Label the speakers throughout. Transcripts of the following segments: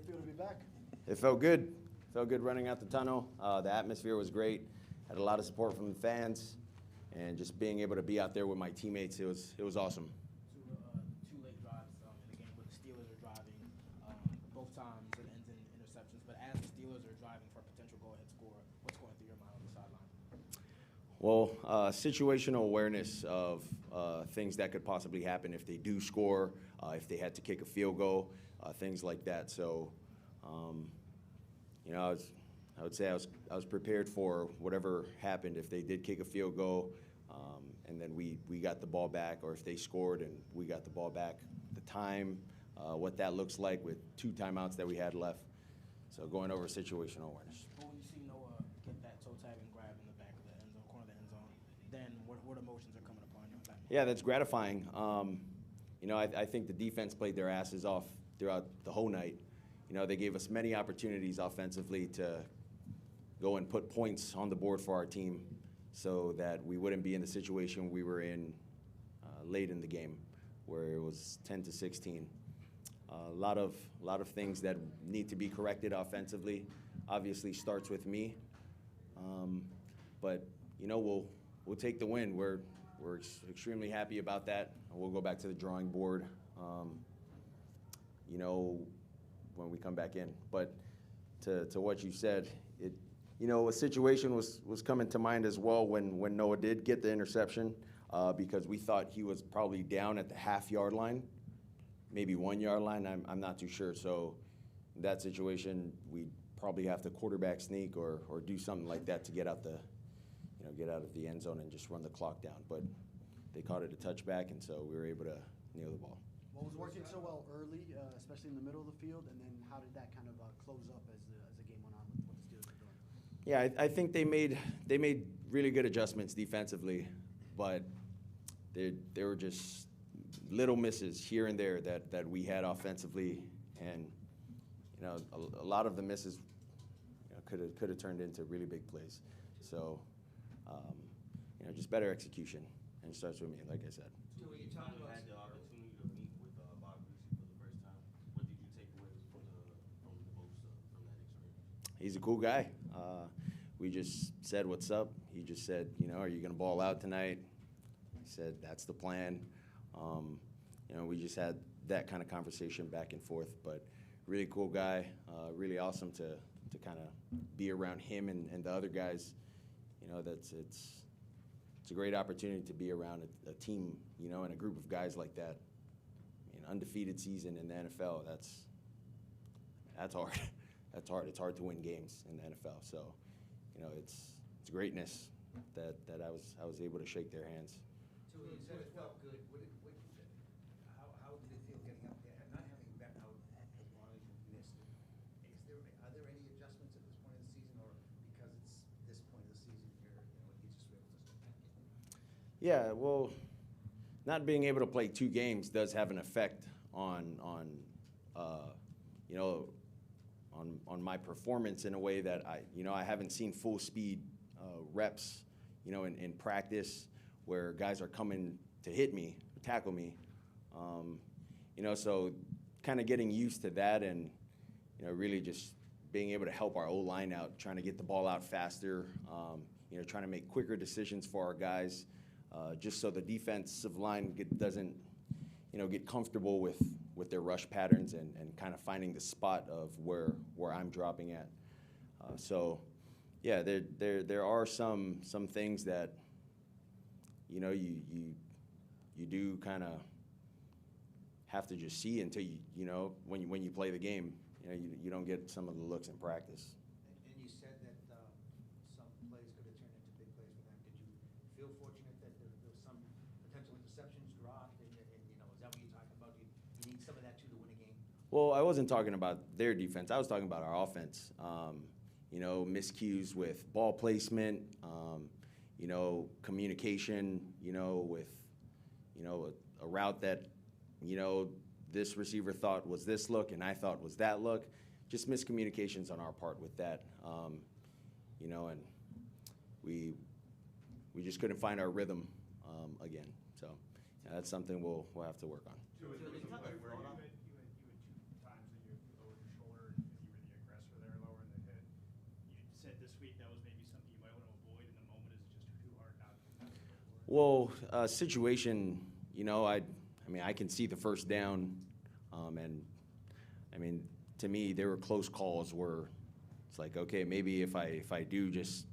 Speaker 1: feel to be back?
Speaker 2: It felt good. Felt good running out the tunnel. The atmosphere was great. Had a lot of support from the fans, and just being able to be out there with my teammates, it was awesome.
Speaker 3: Two late drives in the game where the Steelers are driving both times it ends in interceptions. But as the Steelers are driving for a potential go-ahead score, what's going through your mind on the sideline?
Speaker 2: Well, situational awareness of things that could possibly happen if they do score, if they had to kick a field goal, things like that. So, I would say I was prepared for whatever happened if they did kick a field goal, and then we got the ball back, or if they scored and we got the ball back. The time, what that looks like with 2 timeouts that we had left. So going over situational awareness.
Speaker 3: But when you see Noah get that toe tag and grab in the back of the end zone, corner of the end zone, then what emotions are coming upon you at that moment?
Speaker 2: Yeah, that's gratifying. I think the defense played their asses off throughout the whole night. They gave us many opportunities offensively to go and put points on the board for our team so that we wouldn't be in the situation we were in late in the game where it was 10-16. A lot of things that need to be corrected offensively. Obviously starts with me, but we'll take the win. We're extremely happy about that. We'll go back to the drawing board, when we come back in. But to what you said, a situation was coming to mind as well when Noah did get the interception, because we thought he was probably down at the half-yard line, maybe 1-yard line. I'm not too sure. So in that situation, we'd probably have to quarterback sneak or do something like that to get out of the end zone and just run the clock down. But they caught it a touchback, and so we were able to nail the ball.
Speaker 1: What was working so well early, especially in the middle of the field, and then how did that kind of close up as the game went on with what the Steelers were doing?
Speaker 2: Yeah, I think they made really good adjustments defensively, but there were just little misses here and there that we had offensively, and a lot of the misses could have turned into really big plays. So just better execution, and it starts with me, like I said.
Speaker 4: So when you had the opportunity to meet with Bob Greasy for the first time, what did you take away from that experience?
Speaker 2: He's a cool guy. We just said, "What's up?" He just said, "Are you going to ball out tonight?" I said, "That's the plan." We just had that kind of conversation back and forth, but really cool guy, really awesome to kind of be around him and the other guys. It's a great opportunity to be around a team, and a group of guys like that. Undefeated season in the NFL, that's hard. That's hard. It's hard to win games in the NFL. So, it's greatness that I was able to shake their hands.
Speaker 5: So you said it felt good. How did it feel getting out there, not having been out as long as you missed? Are there any adjustments at this point of the season, or because it's this point of the season here, it needs to be able to step back in?
Speaker 2: Yeah, well, not being able to play 2 games does have an effect on my performance in a way that I haven't seen full speed reps, in practice where guys are coming to hit me, tackle me, so kind of getting used to that and, really just being able to help our O-line out, trying to get the ball out faster, trying to make quicker decisions for our guys, just so the defensive line doesn't, get comfortable with their rush patterns and kind of finding the spot of where I'm dropping at. So, yeah, there are some things that, you do kind of have to just see until when you play the game, you don't get some of the looks in practice.
Speaker 5: And you said that some plays could have turned into big plays for them. Did you feel fortunate that there was some potential interceptions dropped? And is that what you're talking about? You need some of that too to win a game?
Speaker 2: Well, I wasn't talking about their defense. I was talking about our offense. Miscues with ball placement, communication, with, a route that, this receiver thought was this look and I thought was that look. Just miscommunications on our part with that, and we just couldn't find our rhythm again. So that's something we'll have to work on.
Speaker 6: You had 2 times that you lowered your shoulder and week that was maybe something you might want to avoid in the moment? Is it just too hard not to?
Speaker 2: Well, situation, I mean, I can see the first down, and I mean, to me, there were close calls where it's like, okay, maybe if I do just,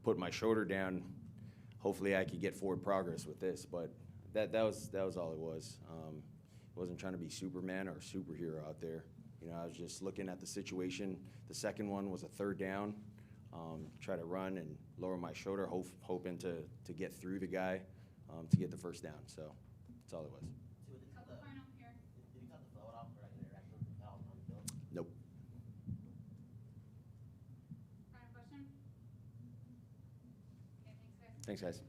Speaker 2: put my shoulder down, hopefully I could get forward progress with this. But that was all it was. Wasn't trying to be Superman or superhero out there. I was just looking at the situation. The second one was a third down. Try to run and lower my shoulder, hoping to get through the guy to get the first down. So that's all it was.
Speaker 7: Couple final here.
Speaker 8: Did he cut the float off or actually foul on the field?
Speaker 2: Nope.
Speaker 7: Final question? Okay, thanks, guys.
Speaker 2: Thanks, guys.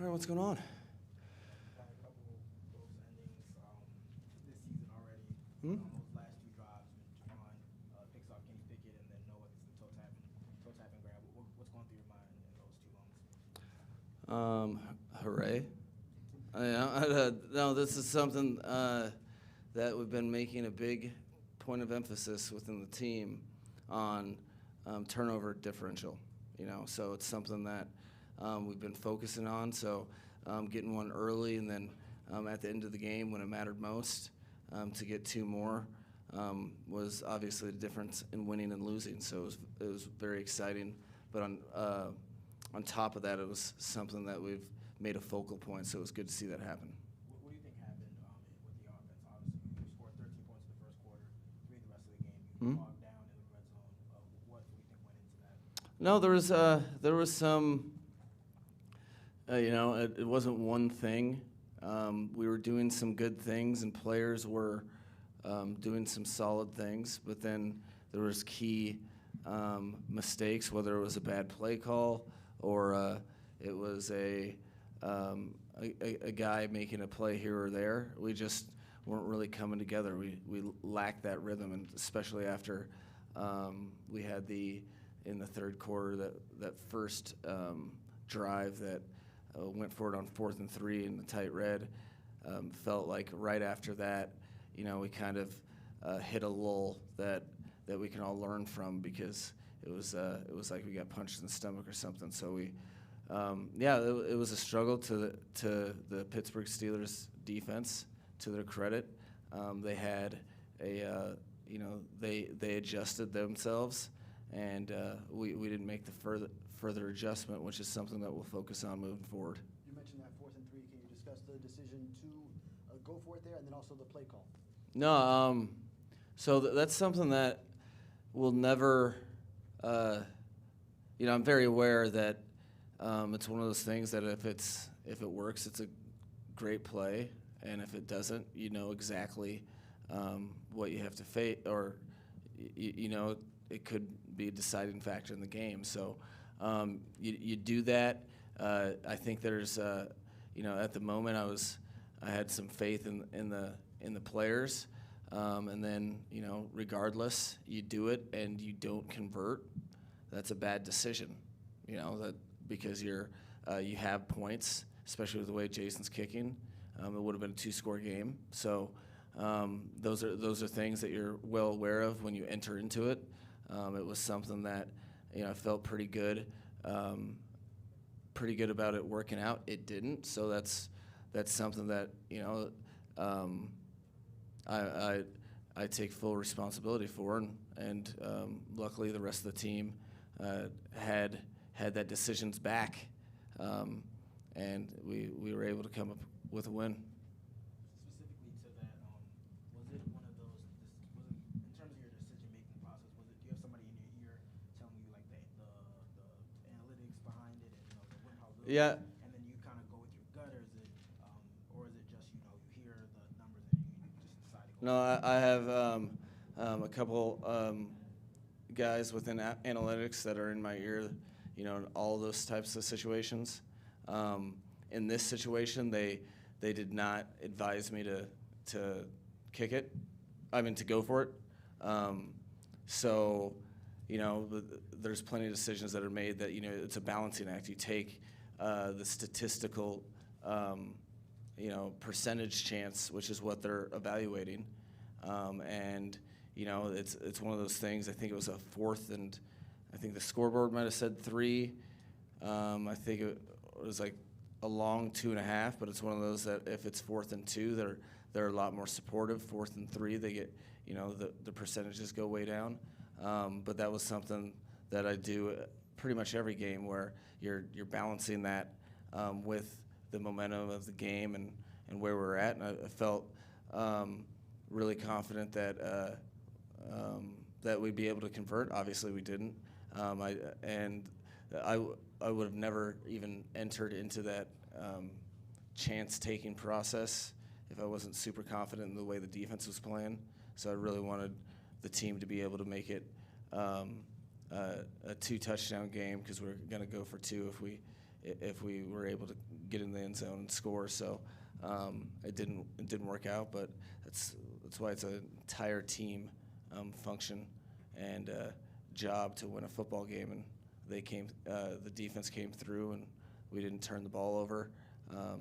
Speaker 9: All right, what's going on?
Speaker 3: Had a couple close endings this season already.
Speaker 9: Hmm?
Speaker 3: On those last two drives, when Javon picks off Kenny Pickett and then Noah gets the toe tap and grab. What's going through your mind in those two moments?
Speaker 9: Hooray. No, this is something that we've been making a big point of emphasis within the team on turnover differential. So it's something that we've been focusing on. So getting one early and then at the end of the game when it mattered most to get two more was obviously the difference in winning and losing. So it was very exciting. But on top of that, it was something that we've made a focal point. So it was good to see that happen.
Speaker 3: What do you think happened with the offense? Obviously, you scored 13 points in the first quarter, 3 the rest of the game. You bogged down in the red zone. What do you think went into that?
Speaker 9: No, there was some. It wasn't one thing. We were doing some good things, and players were doing some solid things. But then there was key mistakes, whether it was a bad play call or it was a guy making a play here or there. We just weren't really coming together. We lacked that rhythm, and especially after we had in the third quarter that first drive that went for it on 4th and 3 in the tight red. Felt like right after that, we kind of hit a lull that we can all learn from, because it was like we got punched in the stomach or something. So we. It was a struggle to the Pittsburgh Steelers defense. To their credit, they had they adjusted themselves, and we didn't make the further adjustment, which is something that we'll focus on moving forward.
Speaker 1: You mentioned that 4th and 3. Can you discuss the decision to go for it there, and then also the play call?
Speaker 9: No, so that's something that we'll never. I'm very aware that. It's one of those things that if it works, it's a great play, and if it doesn't, you know exactly what you have to face, or it could be a deciding factor in the game. So you do that. I think there's at the moment I had some faith in the players, and then regardless, you do it and you don't convert. That's a bad decision. Because you have points, especially with the way Jason's kicking. It would have been a 2-score game. So those are things that you're well aware of when you enter into it. It was something that I felt pretty good about it working out. It didn't, so that's something that I take full responsibility for, and luckily the rest of the team had that decision's back, and we were able to come up with a win.
Speaker 3: Specifically to that, was it one of those? In terms of your decision-making process, do you have somebody in your ear telling you like the analytics behind it and the win probability?
Speaker 9: Yeah.
Speaker 3: And then you kind of go with your gut, or is it just you hear the numbers and you just decide to go?
Speaker 9: No, I have a couple guys within analytics that are in my ear. In all those types of situations. In this situation, they did not advise me to kick it. To go for it. So, there's plenty of decisions that are made that it's a balancing act. You take the statistical, percentage chance, which is what they're evaluating, and it's one of those things. I think it was a 4th and. I think the scoreboard might have said 3. I think it was like a long 2.5, but it's one of those that if it's 4th and 2, they're a lot more supportive. 4th and 3, they get the percentages go way down. But that was something that I do pretty much every game, where you're balancing that with the momentum of the game and where we're at. And I felt really confident that we'd be able to convert. Obviously, we didn't. I would have never even entered into that chance-taking process if I wasn't super confident in the way the defense was playing. So I really wanted the team to be able to make it a 2-touchdown game, because we're going to go for 2 if we were able to get in the end zone and score. So it didn't work out, but that's why it's an entire team function and job to win a football game. And the defense came through, and we didn't turn the ball over.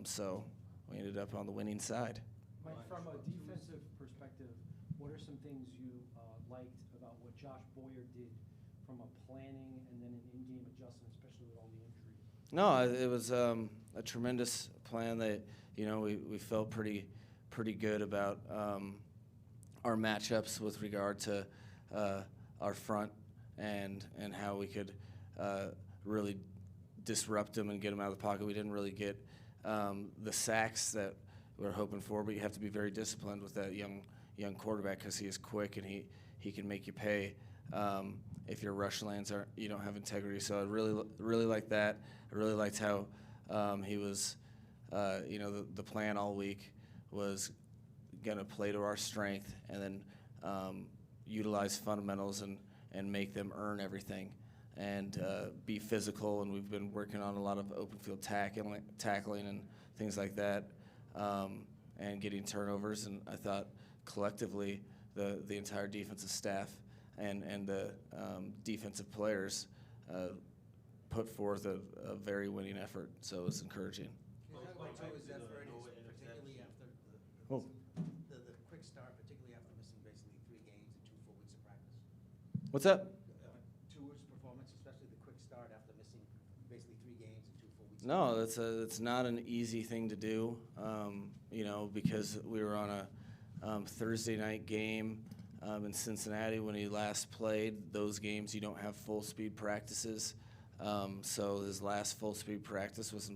Speaker 9: So we ended up on the winning side.
Speaker 10: Mike, from a defensive perspective, what are some things you liked about what Josh Boyer did from a planning and then an in-game adjustment, especially with all the injuries?
Speaker 9: No, it was a tremendous plan that, we felt pretty good about our matchups with regard to our front and how we could really disrupt them and get them out of the pocket. We didn't really get the sacks that we were hoping for, but you have to be very disciplined with that young quarterback because he is quick and he can make you pay if your rush lanes you don't have integrity. So I really liked that. I really liked how he was, the plan all week was going to play to our strength and then utilize fundamentals and make them earn everything and be physical. And we've been working on a lot of open field tackling and things like that and getting turnovers. And I thought collectively the entire defensive staff and the defensive players put forth a very winning effort. So it was encouraging.
Speaker 5: Can you talk about Tua's effort, particularly after
Speaker 9: Oh.
Speaker 5: the quick start, particularly after missing basically 3 games and 2 full weeks of practice?
Speaker 9: What's up?
Speaker 5: Tua's performance, especially the quick start after missing basically 3 games and 2 full weeks.
Speaker 9: No, it's not an easy thing to do, because we were on a Thursday night game in Cincinnati when he last played. Those games you don't have full speed practices. So his last full speed practice was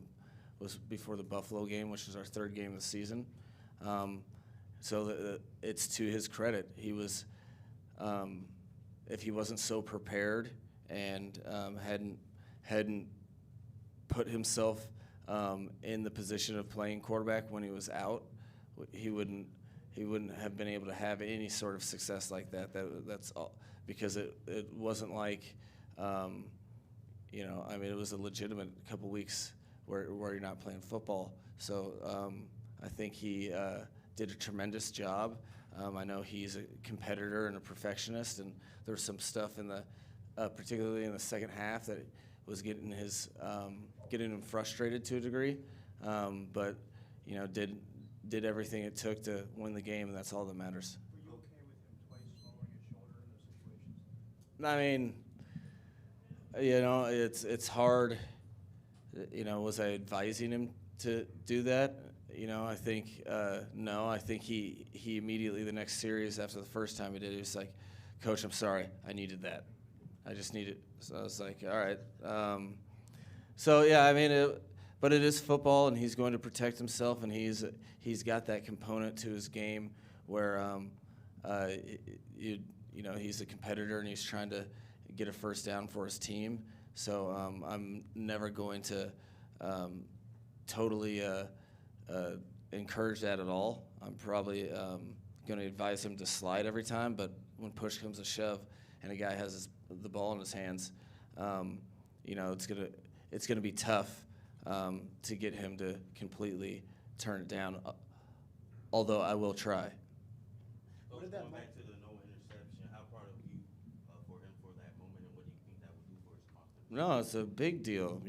Speaker 9: before the Buffalo game, which is our 3rd game of the season. So it's to his credit. He was, if he wasn't so prepared and hadn't put himself in the position of playing quarterback when he was out, he wouldn't have been able to have any sort of success like that. That's all because it wasn't like, it was a legitimate couple weeks where you're not playing football. So I think he did a tremendous job. I know he's a competitor and a perfectionist, and there was some stuff particularly in the second half that was getting him frustrated to a degree. But did everything it took to win the game, and that's all that matters.
Speaker 6: Were you okay with him twice lowering his shoulder in those situations?
Speaker 9: It's hard. Was I advising him to do that? I think no. I think he immediately the next series after the first time he did it, he was like, "Coach, I'm sorry. I needed that. I just needed." So I was like, "All right." But it is football, and he's going to protect himself, and he's got that component to his game where he's a competitor and he's trying to get a first down for his team. So I'm never going to totally encourage that at all. I'm probably going to advise him to slide every time, but when push comes to shove and a guy has the ball in his hands, it's gonna be tough to get him to completely turn it down. Although I will try.
Speaker 1: What did that
Speaker 4: Going back to the no interception, how proud of you for him for that moment, and what do you think that would do for his confidence?
Speaker 9: No, it's a big deal.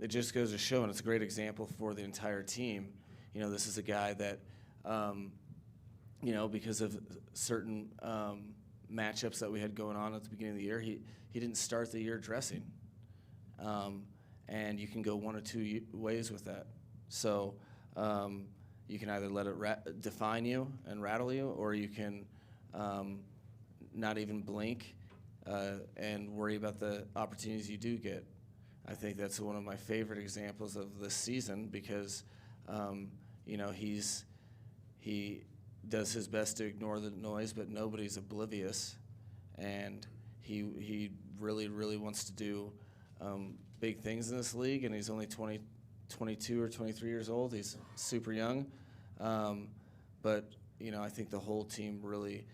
Speaker 9: It just goes to show, and it's a great example for the entire team. This is a guy that, because of certain matchups that we had going on at the beginning of the year, he didn't start the year dressing. And you can go one or two ways with that. So you can either let it define you and rattle you, or you can not even blink and worry about the opportunities you do get. I think that's one of my favorite examples of this season because, he does his best to ignore the noise, but nobody's oblivious, and he really, really wants to do big things in this league, and he's only 22 or 23 years old. He's super young, but I think the whole team really,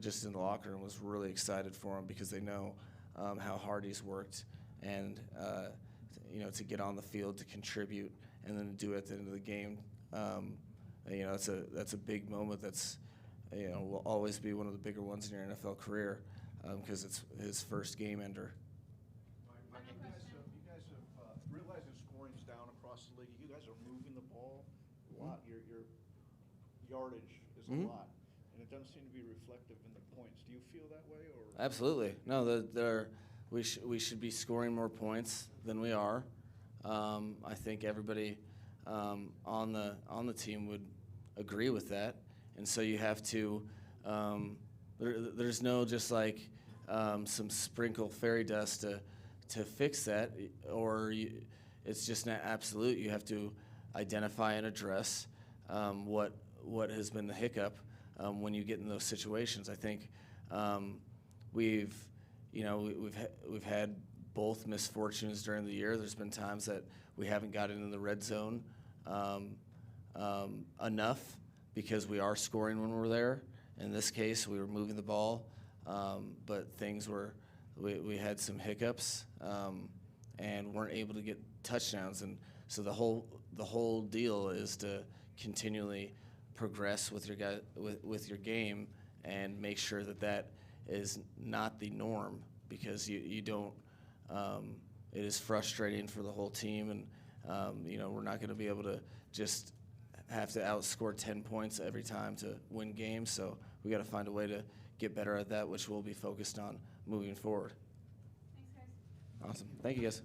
Speaker 9: just in the locker room, was really excited for him because they know how hard he's worked and to get on the field to contribute and then do it at the end of the game. That's a big moment. That's will always be one of the bigger ones in your NFL career because it's his first game ender.
Speaker 7: Final
Speaker 6: You guys have realized that scoring's down across the league. You guys are moving the ball a lot. Your yardage is a lot, and it doesn't seem to be reflective in the points. Do you feel that way, or?
Speaker 9: Absolutely. No, we should be scoring more points than we are. I think everybody on the team would agree with that, and so you have to. There's no just like some sprinkle fairy dust to fix that, or it's just not absolute. You have to identify and address what has been the hiccup when you get in those situations. I think we've had both misfortunes during the year. There's been times that we haven't gotten in the red zone enough because we are scoring when we're there. In this case, we were moving the ball, but we had some hiccups and weren't able to get touchdowns. And so the whole deal is to continually progress with your game and make sure that is not the norm, because you don't. It is frustrating for the whole team, and we're not going to be able to just have to outscore 10 points every time to win games. So we got to find a way to get better at that, which we'll be focused on moving forward.
Speaker 7: Thanks, guys.
Speaker 9: Awesome. Thank you, guys.